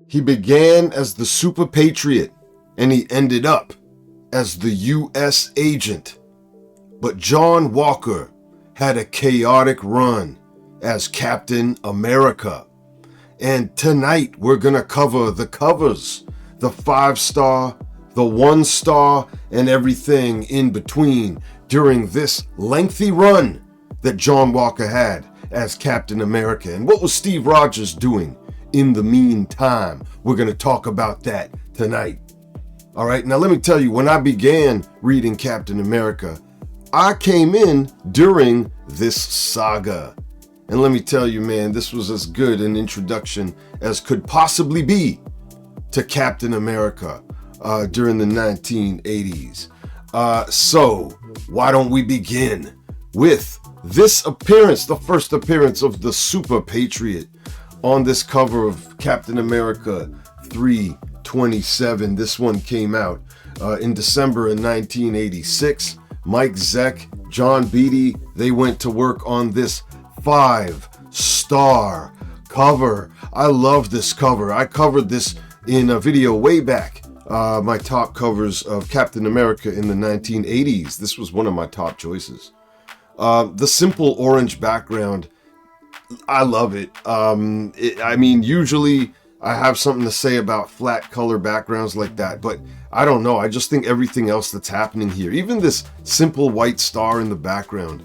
He began as the Super-Patriot, and he ended up as the U.S. agent. But John Walker had a chaotic run as Captain America. And tonight we're going to cover the covers, the 5-star, the 1-star, and everything in between during this lengthy run that John Walker had as Captain America. And what was Steve Rogers doing in the meantime? We're going to talk about that tonight. All right, now let me tell you, when I began reading Captain America, I came in during this saga. And let me tell you, man, this was as good an introduction as could possibly be to Captain America during the 1980s. So why don't we begin with this appearance, the first appearance of the Super-Patriot on this cover of Captain America 327. This one came out in December of 1986. Mike Zeck, John Beatty, they went to work on this 5-star cover. I love this cover. I covered this in a video way back. My top covers of Captain America in the 1980s. This was one of my top choices. The simple orange background, I love it. I mean, usually I have something to say about flat color backgrounds like that, but I don't know. I just think everything else that's happening here, even this simple white star in the background,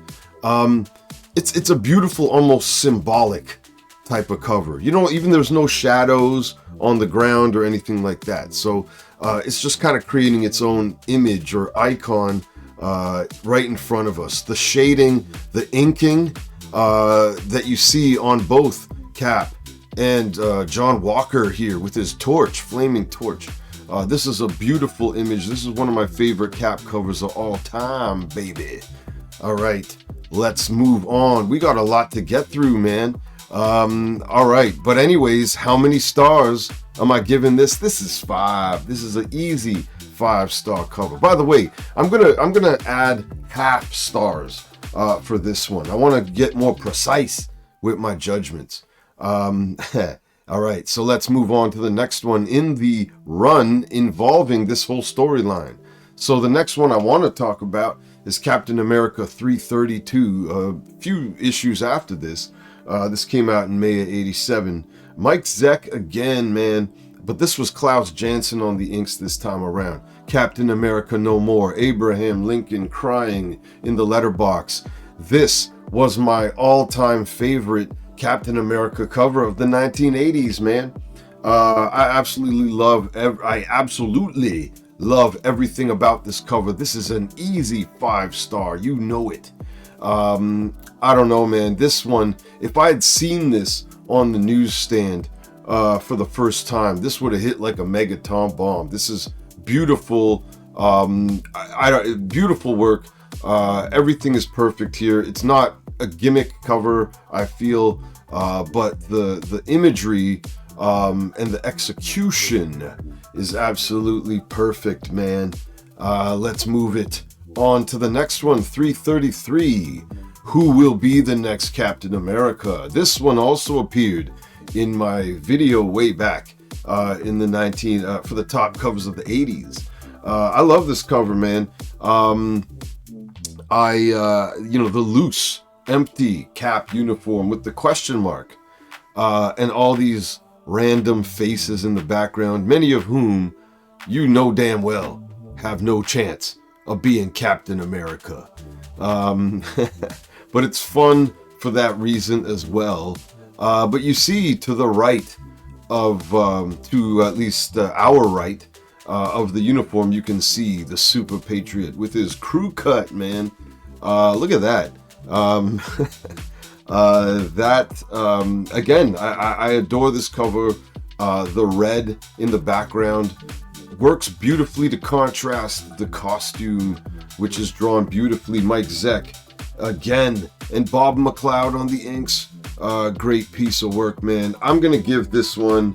it's a beautiful, almost symbolic type of cover. You know, even there's no shadows on the ground or anything like that. So it's just kind of creating its own image or icon right in front of us. The shading, the inking that you see on both Cap and John Walker here with his torch, flaming torch. This is a beautiful image. This is one of my favorite Cap covers of all time, baby. All right, let's move on. We got a lot to get through, man. All right, but anyways, how many stars am I giving this? This is 5. This is an easy 5-star cover. By the way, I'm gonna add half stars for this one. I want to get more precise with my judgments. All right, so let's move on to the next one in the run involving this whole storyline. So the next one I want to talk about is Captain America 332, a few issues after this. This came out in May of 87. Mike Zeck again, man, but this was Klaus Janson on the inks this time around. Captain America No More, Abraham Lincoln crying in the letterbox. This was my all-time favorite Captain America cover of the 1980s, man. I absolutely love everything about this cover. This is an easy 5-star, you know it. I don't know, man. This one, if I had seen this on the newsstand for the first time, this would have hit like a megaton bomb. This is beautiful, beautiful work. Everything is perfect here. It's not a gimmick cover, I feel, but the imagery and the execution is absolutely perfect, man. Let's move it on to the next one, 333. Who will be the next Captain America? This one also appeared in my video way back in the for the top covers of the 80s. I love this cover, man. The loose, empty Cap uniform with the question mark and all these random faces in the background, many of whom you know damn well have no chance of being Captain America. But it's fun for that reason as well. But you see to the right of, to at least our right of the uniform, you can see the Super-Patriot with his crew cut, man. Look at that. Again, I adore this cover. The red in the background works beautifully to contrast the costume, which is drawn beautifully. Mike Zeck again, and Bob McLeod on the inks. Great piece of work, man. I'm gonna give this one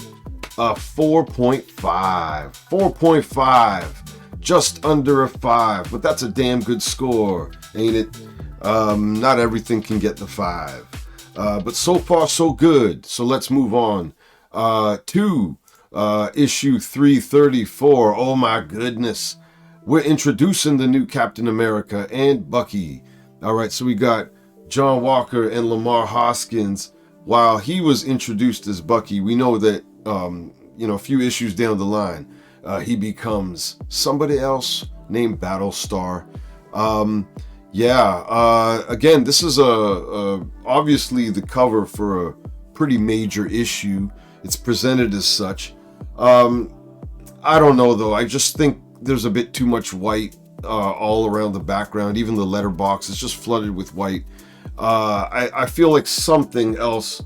a 4.5. 4.5, just under a 5, but that's a damn good score, ain't it? Not everything can get the 5, but so far so good. So let's move on to issue 334. Oh my goodness. We're introducing the new Captain America and Bucky. All right, so we got John Walker and Lamar Hoskins. While he was introduced as Bucky, we know that, a few issues down the line, he becomes somebody else named Battlestar. Again, this is obviously the cover for a pretty major issue. It's presented as such. I don't know though. I just think there's a bit too much white all around the background. Even the letterbox is just flooded with white. I feel like something else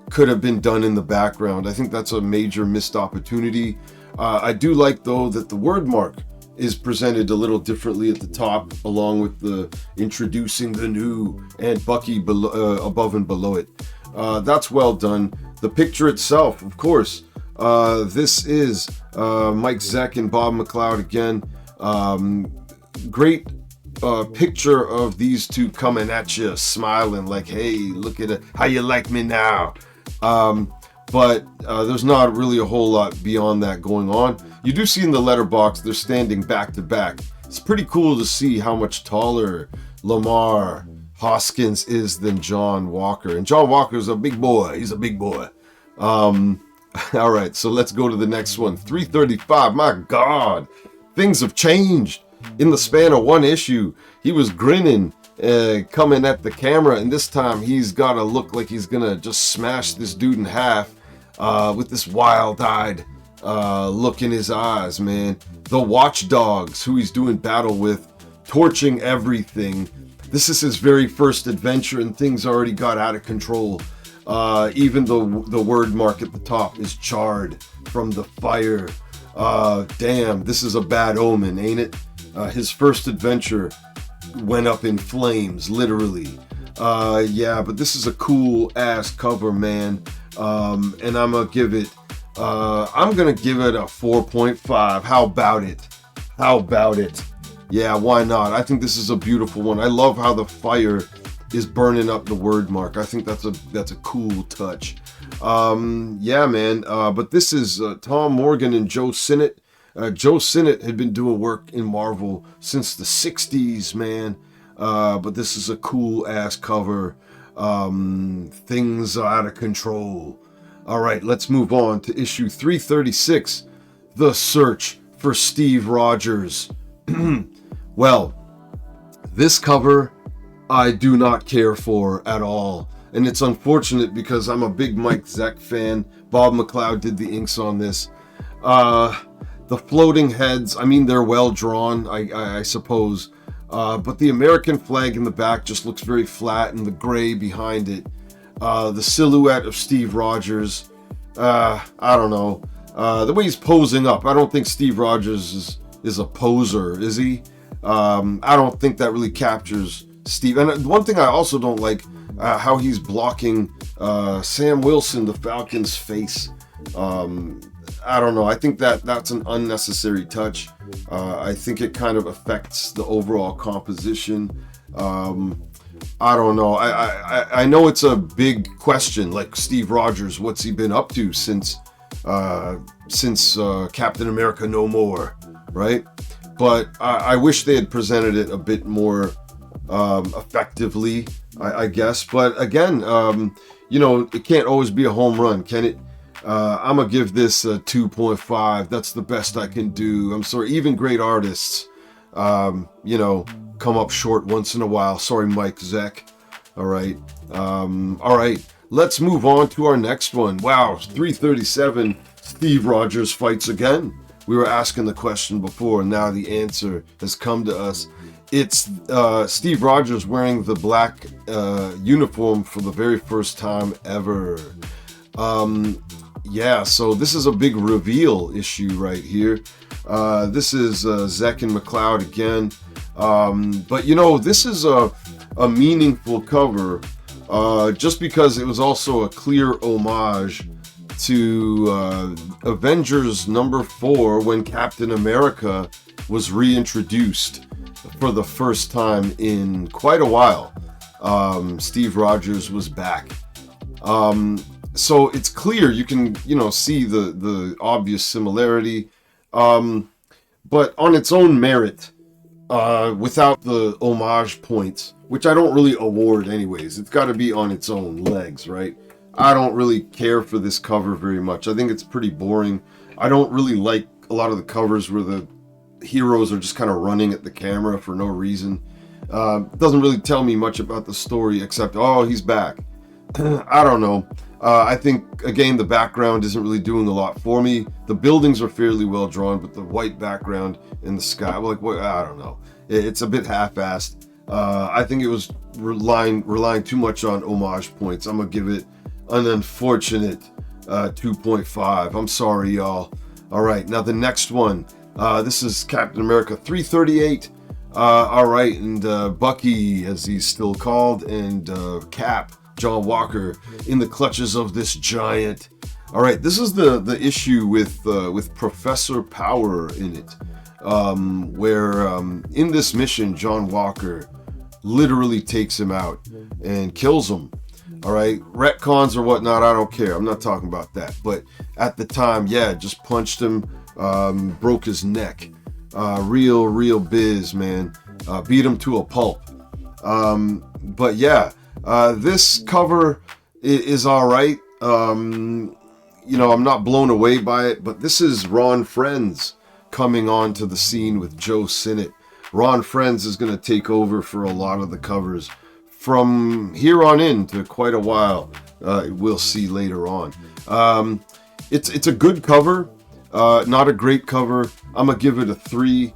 could have been done in the background. I think that's a major missed opportunity. I do like though that the word mark is presented a little differently at the top, along with the introducing the new and Bucky above and below it. That's well done. The picture itself, of course, this is Mike Zeck and Bob McLeod again. Great picture of these two coming at you, smiling like, hey, look at it, how you like me now. But there's not really a whole lot beyond that going on. You do see in the letterbox they're standing back to back. It's pretty cool to see how much taller Lamar Hoskins is than John Walker. And John Walker's a big boy. He's a big boy. All right, so let's go to the next one. 335. My God, things have changed. In the span of one issue, he was grinning, coming at the camera, and this time he's got to look like he's gonna just smash this dude in half with this wild-eyed look in his eyes, man. The Watchdogs, who he's doing battle with, torching everything. This is his very first adventure, and things already got out of control. Even the word mark at the top is charred from the fire. Damn, this is a bad omen, ain't it? His first adventure went up in flames, literally. But this is a cool ass cover, man. And I'm gonna give it a 4.5. How about it? How about it? Yeah, why not? I think this is a beautiful one. I love how the fire is burning up the word mark. I think that's a cool touch. But this is Tom Morgan and Joe Sinnott. Joe Sinnott had been doing work in Marvel since the 60s, man. But this is a cool ass cover. Things are out of control. All right, let's move on to issue 336, The Search for Steve Rogers. Well, this cover I do not care for at all. And it's unfortunate because I'm a big Mike Zeck fan. Bob McLeod did the inks on this. The floating heads, I mean, they're well drawn, I suppose. But the American flag in the back just looks very flat, and the gray behind it. The silhouette of Steve Rogers, I don't know. The way he's posing up, I don't think Steve Rogers is a poser, is he? I don't think that really captures Steve. And one thing I also don't like, how he's blocking Sam Wilson, the Falcon's face. I don't know. I think that's an unnecessary touch. I think it kind of affects the overall composition. I don't know. I know it's a big question, like Steve Rogers, what's he been up to since Captain America No More, right? But I wish they had presented it a bit more effectively, I guess. But again, it can't always be a home run, can it? I'm gonna give this a 2.5. That's the best I can do. I'm sorry, even great artists, come up short once in a while. Sorry, Mike Zeck. All right. Let's move on to our next one. Wow, 337. Steve Rogers fights again. We were asking the question before, and now the answer has come to us. It's Steve Rogers wearing the black uniform for the very first time ever. So this is a big reveal issue right here. This is Zeck and McLeod again. But this is a meaningful cover, just because it was also a clear homage to Avengers number 4, when Captain America was reintroduced for the first time in quite a while. Steve Rogers was back. So it's clear, you can, see the obvious similarity, but on its own merit, without the homage points, which I don't really award anyways. It's got to be on its own legs, right? I don't really care for this cover very much. I think it's pretty boring. I don't really like a lot of the covers where the heroes are just kind of running at the camera for no reason. It doesn't really tell me much about the story except, oh, he's back. I don't know. I think, again, the background isn't really doing a lot for me. The buildings are fairly well drawn, but the white background in the sky, like, what? I don't know. It's a bit half-assed. I think it was relying too much on homage points. I'm going to give it an unfortunate 2.5. I'm sorry, y'all. All right, now the next one. This is Captain America 338. All right, and Bucky, as he's still called, and Cap, John Walker, in the clutches of this giant. All right, this is the issue with Professor Power in it, where in this mission, John Walker literally takes him out and kills him. All right, retcons or whatnot, I don't care. I'm not talking about that. But at the time, yeah, just punched him, broke his neck. Real biz, man. Beat him to a pulp. But yeah. This cover is all right. I'm not blown away by it, but this is Ron Frenz coming onto the scene with Joe Sinnott. Ron Frenz is going to take over for a lot of the covers from here on in to quite a while. We'll see later on. It's a good cover, not a great cover. I'm going to give it a 3.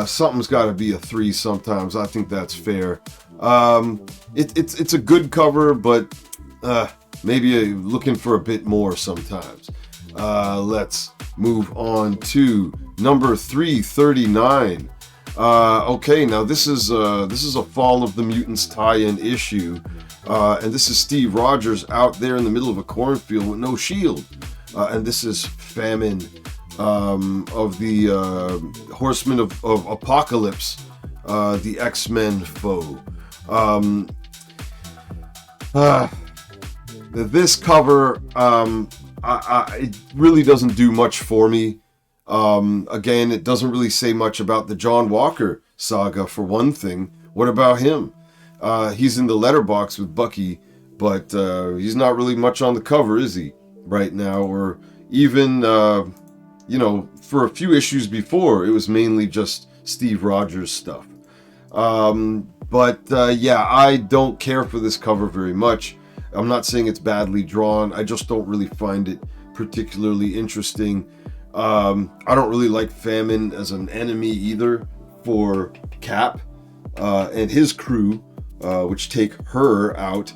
Something's got to be a 3 sometimes. I think that's fair. It's a good cover, but maybe looking for a bit more sometimes. Let's move on to number 339. Okay, now this is a Fall of the Mutants tie-in issue, and this is Steve Rogers out there in the middle of a cornfield with no shield, and this is Famine, of the Horsemen of Apocalypse, the X-Men foe. This cover, it really doesn't do much for me. Again, it doesn't really say much about the John Walker saga, for one thing. What about him? He's in the letterbox with Bucky, but he's not really much on the cover, is he, right now? Or even, for a few issues before, it was mainly just Steve Rogers stuff. Yeah, I don't care for this cover very much. I'm not saying it's badly drawn. I just don't really find it particularly interesting. I don't really like Famine as an enemy either for Cap and his crew, which take her out.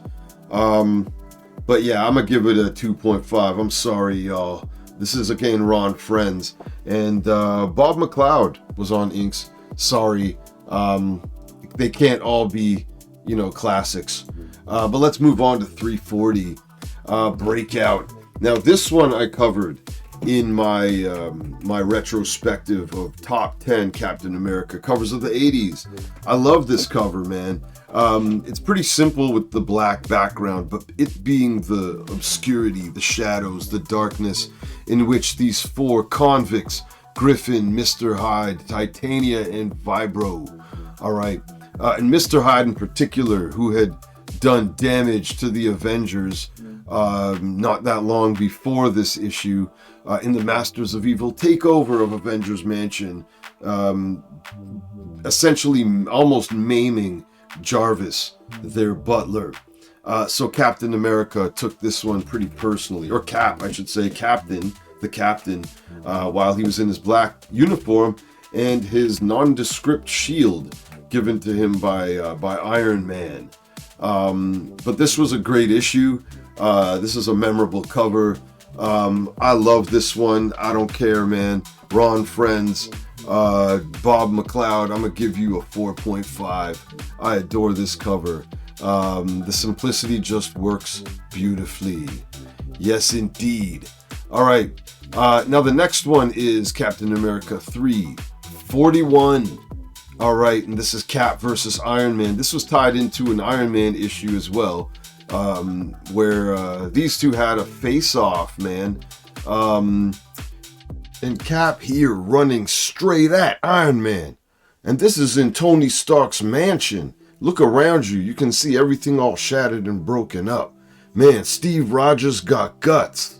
But yeah, I'm going to give it a 2.5. I'm sorry, y'all. This is, again, Ron Frenz. And Bob McLeod was on inks. Sorry. They can't all be, classics. But let's move on to 340, Breakout. Now, this one I covered in my my retrospective of top 10 Captain America covers of the 80s. I love this cover, man. It's pretty simple with the black background, but it being the obscurity, the shadows, the darkness in which these 4 convicts, Griffin, Mr. Hyde, Titania, and Vibro, all right, and Mr. Hyde in particular, who had done damage to the Avengers not that long before this issue, in the Masters of Evil takeover of Avengers Mansion, essentially almost maiming Jarvis, their butler. So Captain America took this one pretty personally, or Cap, I should say, the captain, while he was in his black uniform and his nondescript shield given to him by Iron Man. But this was a great issue. This is a memorable cover. I love this one. I don't care, man. Ron Frenz, Bob McLeod, I'm going to give you a 4.5. I adore this cover. The simplicity just works beautifully. Yes, indeed. All right. Now the next one is Captain America 341. All right, and this is Cap versus Iron Man. This was tied into an Iron Man issue as well. where these two had a face-off, man. And Cap here running straight at Iron Man. And this is in Tony Stark's mansion. Look around you. You can see everything all shattered and broken up. Man, Steve Rogers got guts.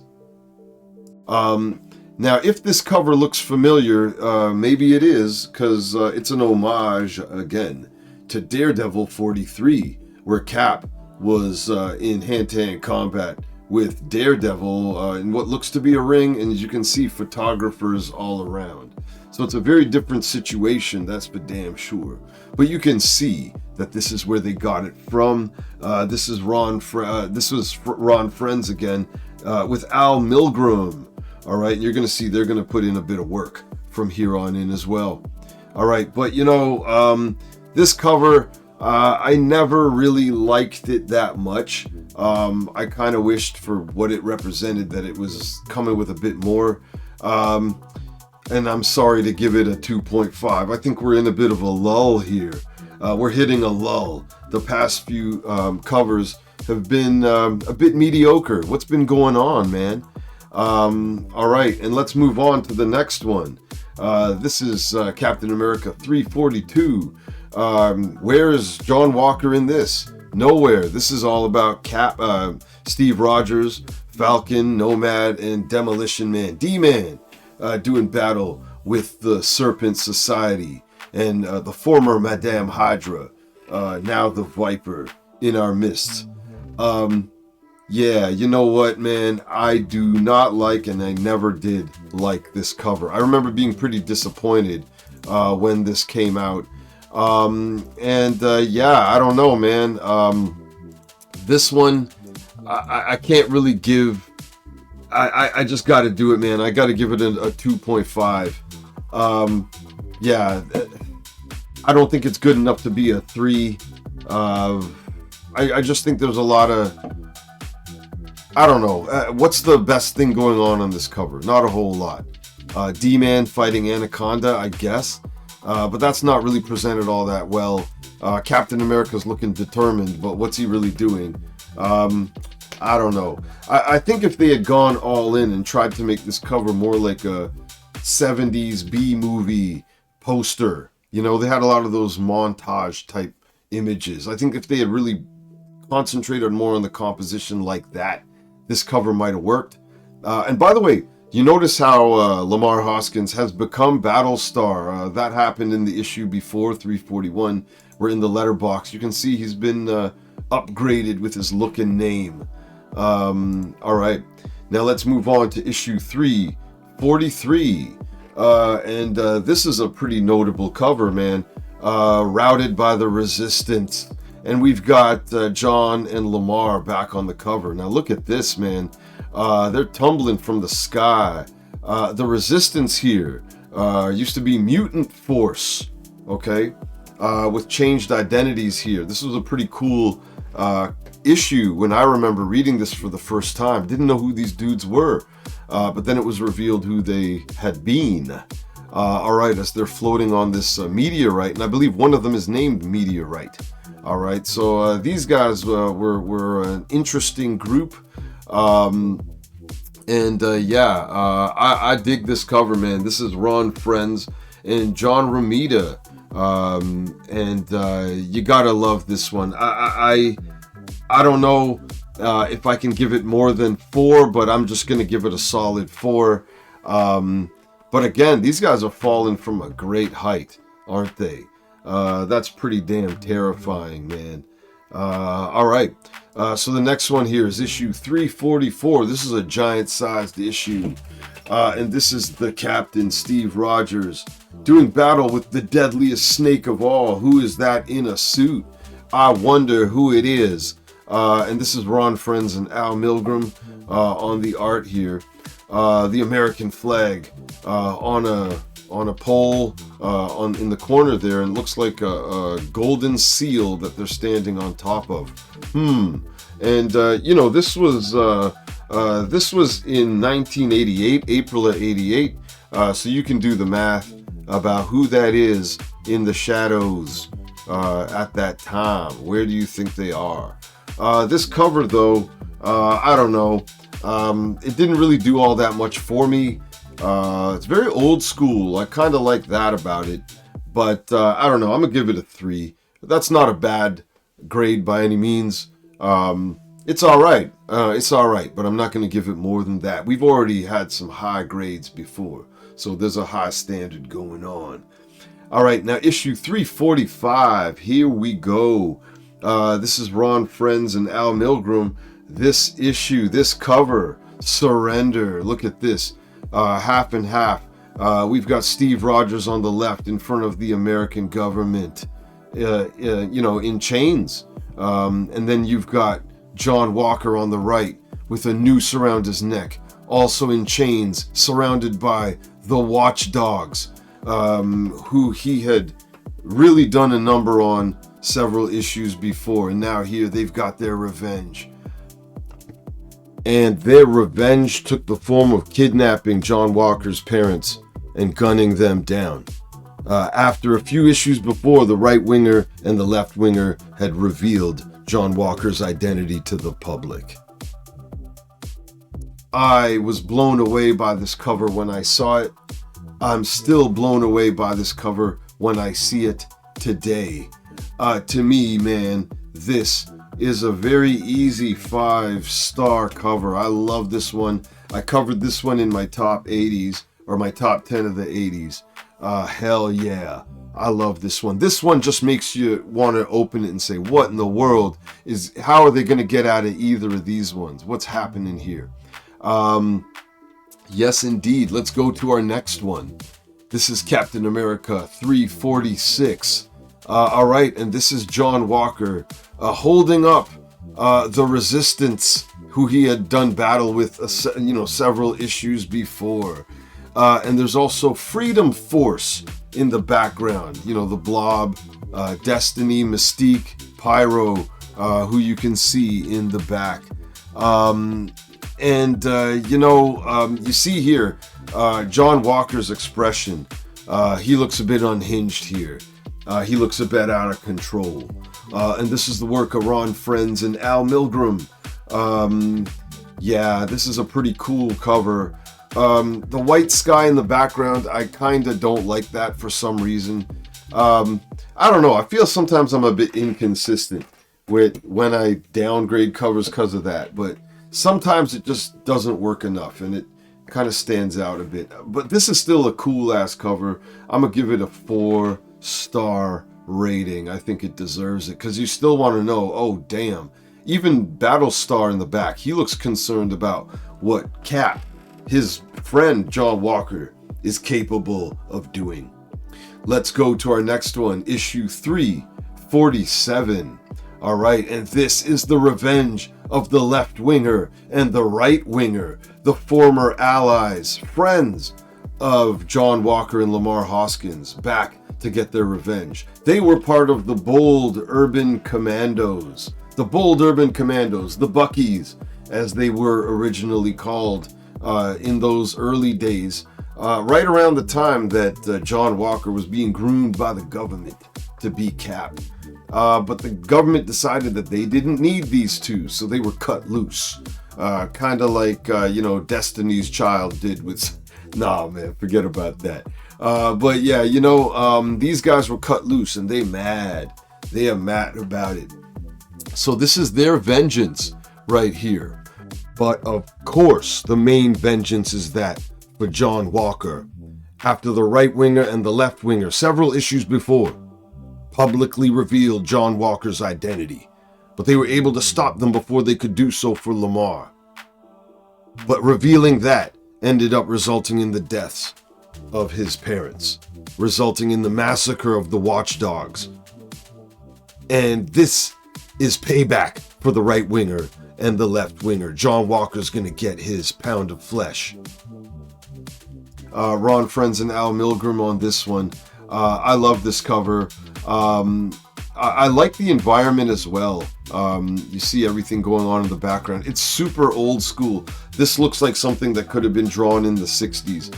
Now, if this cover looks familiar, maybe it is, because it's an homage, again, to Daredevil 43, where Cap was in hand-to-hand combat with Daredevil in what looks to be a ring, and as you can see, photographers all around. So it's a very different situation, that's for damn sure. But you can see that this is where they got it from. This was Ron Friends again with Al Milgrom. All right, and you're going to see they're going to put in a bit of work from here on in as well. All right, but you know, this cover, I never really liked it that much. I kind of wished for what it represented that it was coming with a bit more. And I'm sorry to give it a 2.5. I think we're in a bit of a lull here. We're hitting a lull. The past few covers have been a bit mediocre. What's been going on, man? All right, and let's move on to the next one. This is Captain America 342. Where is John Walker in this? Nowhere. This is all about Steve Rogers, Falcon, Nomad, and Demolition Man, D-Man, doing battle with the Serpent Society and the former Madame Hydra, now the Viper, in our midst. Yeah, you know what, man? I do not like, and I never did like this cover. I remember being pretty disappointed when this came out. Yeah, I don't know, man. This one, I can't really give. I just got to do it, man. I got to give it a 2.5. Yeah, I don't think it's good enough to be a 3. I just think there's a lot of. I don't know. What's the best thing going on this cover? Not a whole lot. D-Man fighting Anaconda, I guess. But that's not really presented all that well. Captain America's looking determined, but what's he really doing? I don't know. I think if they had gone all in and tried to make this cover more like a 70s B-movie poster, you know, they had a lot of those montage type images. I think if they had really concentrated more on the composition like that, this cover might have worked. And by the way, you notice how Lamar Hoskins has become Battlestar. That happened in the issue before, 341. We're in the letterbox. You can see he's been upgraded with his look and name. All right, now let's move on to issue 343. And this is a pretty notable cover, man. Routed by the Resistance. And we've got John and Lamar back on the cover. Now look at this, man. They're tumbling from the sky. The Resistance here used to be Mutant Force, okay? With changed identities here. This was a pretty cool issue when I remember reading this for the first time. Didn't know who these dudes were, but then it was revealed who they had been. All right, as they're floating on this meteorite, and I believe one of them is named Meteorite. All right, so these guys were an interesting group. I dig this cover, man. This is Ron Friends and John Romita. You gotta love this one. I don't know if I can give it more than 4, but I'm just gonna give it a solid 4. But again, these guys are falling from a great height, aren't they? That's pretty damn terrifying, man. All right. So the next one here is issue 344. This is a giant-sized issue. And this is the Captain Steve Rogers doing battle with the Deadliest Snake of All. Who is that in a suit? I wonder who it is. And this is Ron Friends and Al Milgrom on the art here. The American flag on a pole in the corner there, and looks like a golden seal that they're standing on top of. And you know, this was in 1988, April of 88. So you can do the math about who that is in the shadows at that time. Where do you think they are? This cover, though, I don't know. It didn't really do all that much for me. It's very old school. I kind of like that about it. But I don't know. I'm going to give it a 3. That's not a bad grade by any means. It's all right. It's all right, but I'm not going to give it more than that. We've already had some high grades before, so there's a high standard going on. All right, now issue 345. Here we go. This is Ron Frenz and Al Milgrom. This issue, this cover, Surrender. Look at this, half and half. We've got Steve Rogers on the left in front of the American government, in chains. And then you've got John Walker on the right with a noose around his neck, also in chains, surrounded by the Watchdogs, who he had really done a number on several issues before. And now here they've got their revenge. And their revenge took the form of kidnapping John Walker's parents and gunning them down. After a few issues before, the right-winger and the left-winger had revealed John Walker's identity to the public. I was blown away by this cover when I saw it. I'm still blown away by this cover when I see it today. To me, man, this is a very easy 5-star cover. I love this one. I covered this one in my top 80s, or my top 10 of the 80s. Hell yeah. I love this one. This one just makes you want to open it and say, what in the world how are they going to get out of either of these ones? What's happening here? Yes, indeed. Let's go to our next one. This is Captain America 346. All right, and this is John Walker holding up the Resistance, who he had done battle with, several issues before. And there's also Freedom Force in the background. The Blob, Destiny, Mystique, Pyro, who you can see in the back. You see here John Walker's expression. He looks a bit unhinged here. He looks a bit out of control. And this is the work of Ron Frenz and Al Milgrom. This is a pretty cool cover. The white sky in the background, I kind of don't like that for some reason. I don't know. I feel sometimes I'm a bit inconsistent with when I downgrade covers because of that. But sometimes it just doesn't work enough and it kind of stands out a bit. But this is still a cool ass cover. I'm going to give it a 4-star rating. I think it deserves it because you still want to know, oh, damn. Even Battlestar in the back, he looks concerned about what Cap, his friend John Walker, is capable of doing. Let's go to our next one, issue 347. All right, and this is the revenge of the left winger and the right winger, the former allies, friends of John Walker and Lamar Hoskins, back to get their revenge. They were part of the Bold Urban Commandos, the Buckies, as they were originally called in those early days, right around the time that John Walker was being groomed by the government to be Cap. But the government decided that they didn't need these two, so they were cut loose. Kind of like, Destiny's Child did with... Nah, man, forget about that. But yeah, these guys were cut loose and they mad. They are mad about it. So this is their vengeance right here. But of course, the main vengeance is that for John Walker. After the right winger and the left winger, several issues before, publicly revealed John Walker's identity. But they were able to stop them before they could do so for Lamar. But revealing that ended up resulting in the deaths of his parents, resulting in the massacre of the Watchdogs. And this is payback for the right winger and the left winger. John Walker's going to get his pound of flesh. Ron Frenz and Al Milgrom on this one. I love this cover. I like the environment as well. You see everything going on in the background. It's super old school. This looks like something that could have been drawn in the 60s.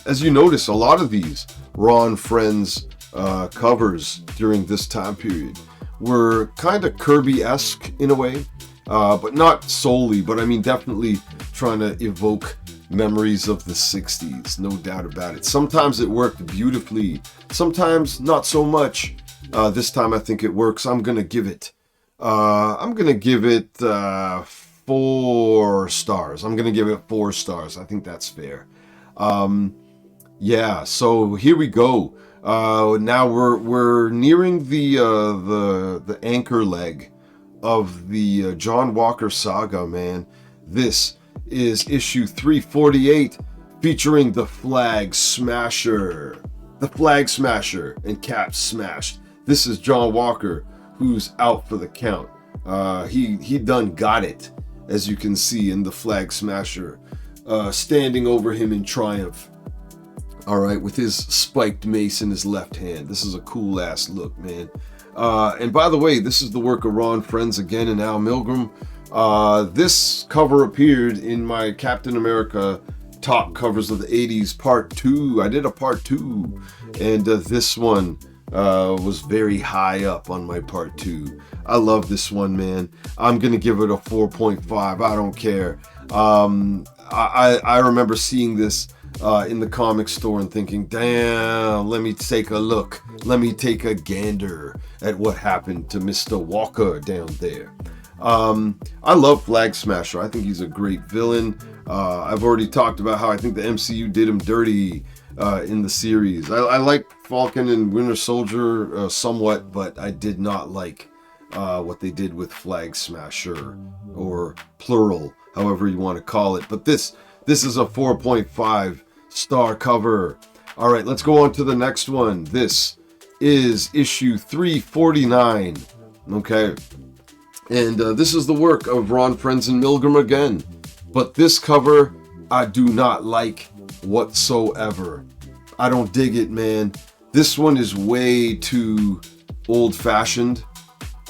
As you notice, a lot of these Ron Frenz covers during this time period were kind of Kirby-esque in a way, but not solely, but I mean definitely trying to evoke memories of the 60s, no doubt about it. Sometimes it worked beautifully, sometimes not so much. This time I think it works. I'm gonna give it 4 stars. I'm gonna give it 4 stars. I think that's fair. Yeah, so here we go. Now we're nearing the anchor leg of the John Walker saga, man. This is issue 348, featuring the Flag Smasher. The Flag Smasher and Cap Smashed. This is John Walker, who's out for the count. He done got it, as you can see in the Flag Smasher, standing over him in triumph. All right, with his spiked mace in his left hand. This is a cool ass look, man. And by the way, this is the work of Ron Frenz again and Al Milgrom. This cover appeared in my Captain America top covers of the 80s part 2. I did a part 2, and this one was very high up on my part 2. I love this one, man. I'm gonna give it a 4.5. I don't care. I remember seeing this in the comic store and thinking, damn, let me take a look. Let me take a gander at what happened to Mr. Walker down there. I love Flag Smasher. I think he's a great villain. I've already talked about how I think the MCU did him dirty in the series. I like Falcon and Winter Soldier somewhat, but I did not like what they did with Flag Smasher, or plural, however you want to call it. But this is a 4.5 star cover. All right, let's go on to the next one. This is issue 349. Okay. And this is the work of Ron Frenz and Milgrom again. But this cover, I do not like whatsoever. I don't dig it, man. This one is way too old-fashioned.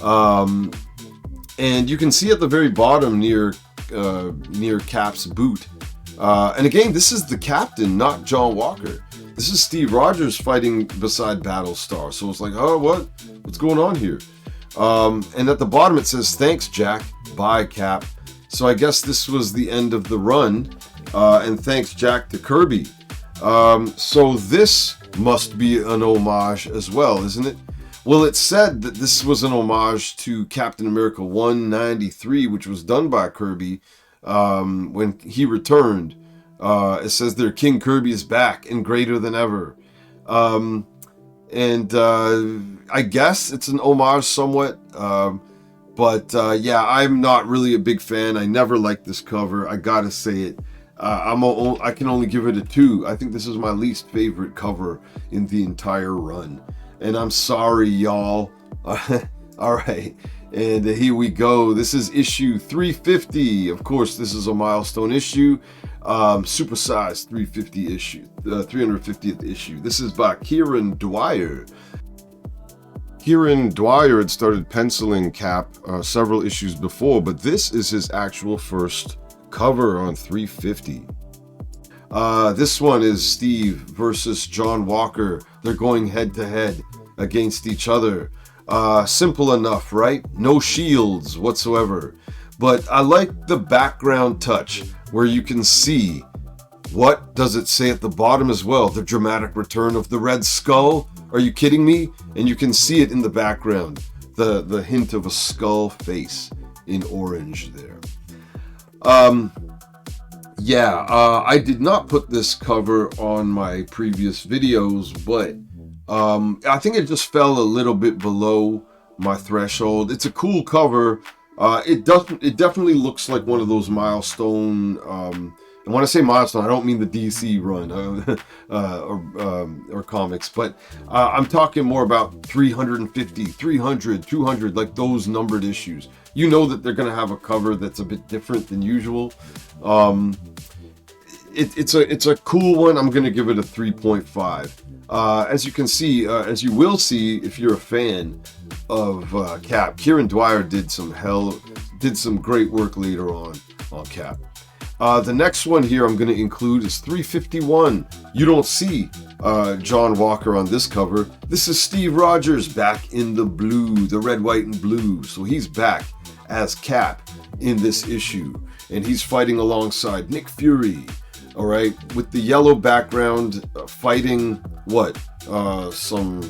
And you can see at the very bottom near Cap's boot. And again, this is the Captain, not John Walker. This is Steve Rogers fighting beside Battlestar. So it's like, oh, what's going on here? And at the bottom it says, thanks, Jack. Bye, Cap. So I guess this was the end of the run. And thanks, Jack, to Kirby. So this must be an homage as well, isn't it? Well, it said that this was an homage to Captain America 193, which was done by Kirby when he returned. It says there, King Kirby is back and greater than ever. And I guess it's an homage somewhat. But yeah, I'm not really a big fan. I never liked this cover. I gotta say it. I can only give it a 2. I think this is my least favorite cover in the entire run. And I'm sorry, y'all. All right. And here we go. This is issue 350. Of course, this is a milestone issue. Supersized 350 issue, 350th issue. This is by Kieran Dwyer. Kieran Dwyer had started penciling Cap several issues before, but this is his actual first cover on 350. This one is Steve versus John Walker. They're going head to head against each other. Simple enough, right? No shields whatsoever. But I like the background touch where you can see, what does it say at the bottom as well? The dramatic return of the Red Skull? Are you kidding me? And you can see it in the background, the hint of a skull face in orange there. Yeah, I did not put this cover on my previous videos, but I think it just fell a little bit below my threshold. It's a cool cover. It definitely looks like one of those milestone, and when I say milestone, I don't mean the DC run or comics, but I'm talking more about 350, 300, 200, like those numbered issues. You know that they're going to have a cover that's a bit different than usual. It's a cool one. I'm going to give it a 3.5. As you can see, as you will see if you're a fan of Cap, Kieran Dwyer did some great work later on Cap. The next one here I'm going to include is 351. You don't see John Walker on this cover. This is Steve Rogers back in the blue, the red, white, and blue. So he's back as Cap in this issue. And he's fighting alongside Nick Fury. All right, with the yellow background, fighting what? Some,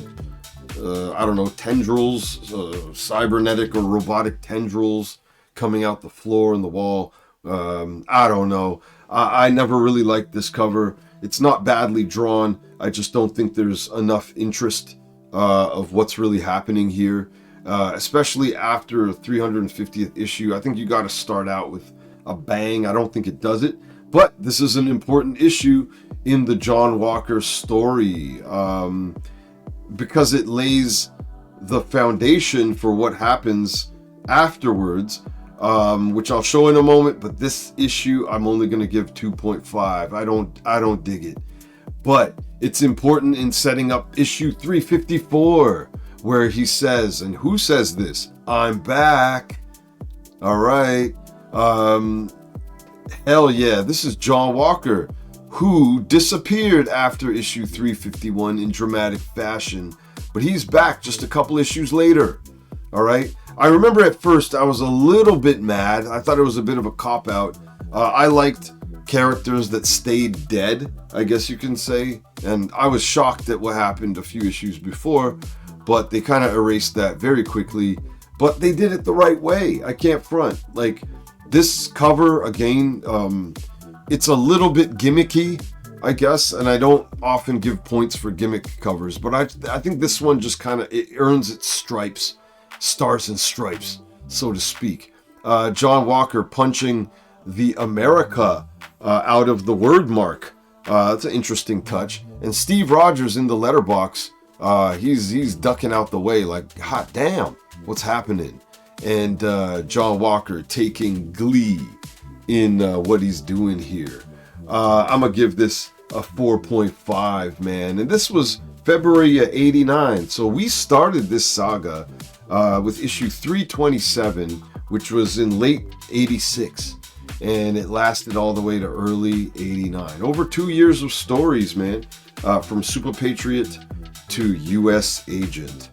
I don't know, tendrils, cybernetic or robotic tendrils coming out the floor and the wall. I don't know. I never really liked this cover. It's not badly drawn. I just don't think there's enough interest of what's really happening here, especially after a 350th issue. I think you got to start out with a bang. I don't think it does it. But this is an important issue in the John Walker story because it lays the foundation for what happens afterwards, which I'll show in a moment. But this issue, I'm only going to give 2.5. I don't dig it. But it's important in setting up issue 354, where he says, and who says this? I'm back. All right. Hell yeah, this is John Walker, who disappeared after issue 351 in dramatic fashion, but he's back just a couple issues later. All right. I remember at first I was a little bit mad. I thought it was a bit of a cop-out. I liked characters that stayed dead, I guess you can say, and I was shocked at what happened a few issues before, but they kind of erased that very quickly. But they did it the right way. I can't front. Like, this cover, again, it's a little bit gimmicky, I guess, and I don't often give points for gimmick covers, but I think this one just kind of, it earns its stripes, stars and stripes, so to speak. John Walker punching the America out of the word mark. That's an interesting touch. And Steve Rogers in the letterbox, he's ducking out the way like, hot damn, what's happening? And John Walker taking glee in what he's doing here. I'm going to give this a 4.5, man. And this was February of 89. So we started this saga with issue 327, which was in late 86. And it lasted all the way to early 89. Over 2 years of stories, man. From Super-Patriot to U.S. Agent.